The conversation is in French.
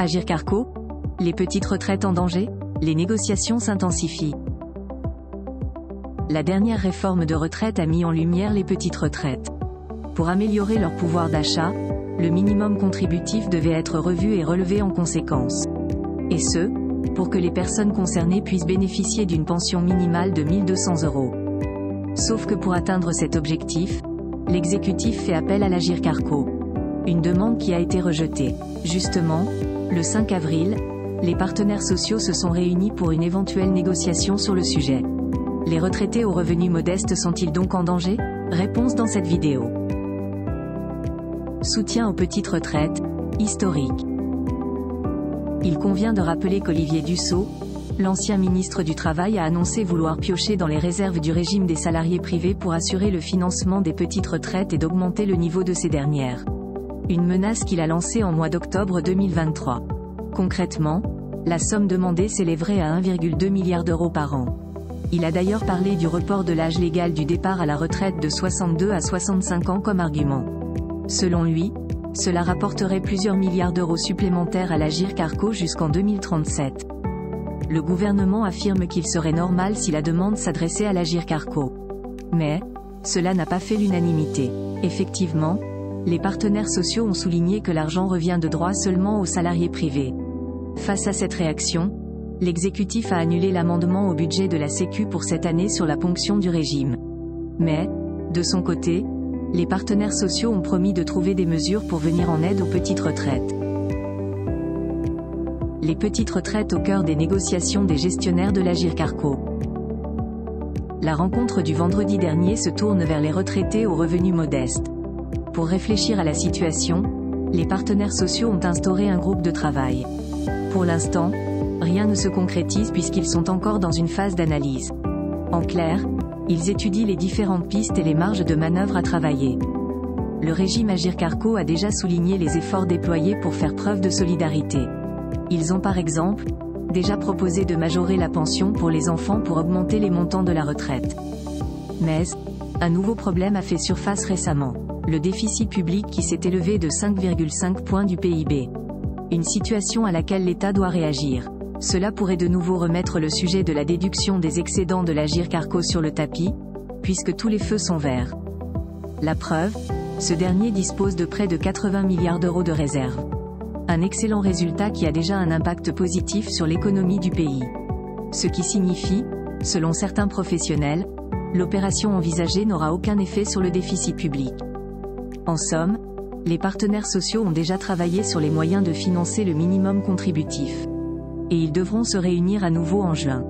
Agirc Arrco? Les petites retraites en danger? Les négociations s'intensifient. La dernière réforme de retraite a mis en lumière les petites retraites. Pour améliorer leur pouvoir d'achat, le minimum contributif devait être revu et relevé en conséquence. Et ce, pour que les personnes concernées puissent bénéficier d'une pension minimale de 1 200 €. Sauf que pour atteindre cet objectif, l'exécutif fait appel à l'Agirc Arrco. Une demande qui a été rejetée. Justement, le 5 avril, les partenaires sociaux se sont réunis pour une éventuelle négociation sur le sujet. Les retraités aux revenus modestes sont-ils donc en danger? Réponse dans cette vidéo. Soutien aux petites retraites, historique. Il convient de rappeler qu'Olivier Dussopt, l'ancien ministre du Travail, a annoncé vouloir piocher dans les réserves du régime des salariés privés pour assurer le financement des petites retraites et d'augmenter le niveau de ces dernières. Une menace qu'il a lancée en mois d'octobre 2023. Concrètement, la somme demandée s'élèverait à 1,2 milliard d'euros par an. Il a d'ailleurs parlé du report de l'âge légal du départ à la retraite de 62 à 65 ans comme argument. Selon lui, cela rapporterait plusieurs milliards d'euros supplémentaires à l'Agirc Arrco jusqu'en 2037. Le gouvernement affirme qu'il serait normal si la demande s'adressait à l'Agirc Arrco. Mais, cela n'a pas fait l'unanimité. Effectivement, les partenaires sociaux ont souligné que l'argent revient de droit seulement aux salariés privés. Face à cette réaction, l'exécutif a annulé l'amendement au budget de la Sécu pour cette année sur la ponction du régime. Mais, de son côté, les partenaires sociaux ont promis de trouver des mesures pour venir en aide aux petites retraites. Les petites retraites au cœur des négociations des gestionnaires de l'Agirc Arrco. La rencontre du vendredi dernier se tourne vers les retraités aux revenus modestes. Pour réfléchir à la situation, les partenaires sociaux ont instauré un groupe de travail. Pour l'instant, rien ne se concrétise puisqu'ils sont encore dans une phase d'analyse. En clair, ils étudient les différentes pistes et les marges de manœuvre à travailler. Le régime Agirc Arrco a déjà souligné les efforts déployés pour faire preuve de solidarité. Ils ont par exemple déjà proposé de majorer la pension pour les enfants pour augmenter les montants de la retraite. Mais, un nouveau problème a fait surface récemment. Le déficit public qui s'est élevé de 5,5 points du PIB. Une situation à laquelle l'État doit réagir. Cela pourrait de nouveau remettre le sujet de la déduction des excédents de l'Agirc Arrco sur le tapis, puisque tous les feux sont verts. La preuve, ce dernier dispose de près de 80 milliards d'euros de réserves. Un excellent résultat qui a déjà un impact positif sur l'économie du pays. Ce qui signifie, selon certains professionnels, l'opération envisagée n'aura aucun effet sur le déficit public. En somme, les partenaires sociaux ont déjà travaillé sur les moyens de financer le minimum contributif. Et ils devront se réunir à nouveau en juin.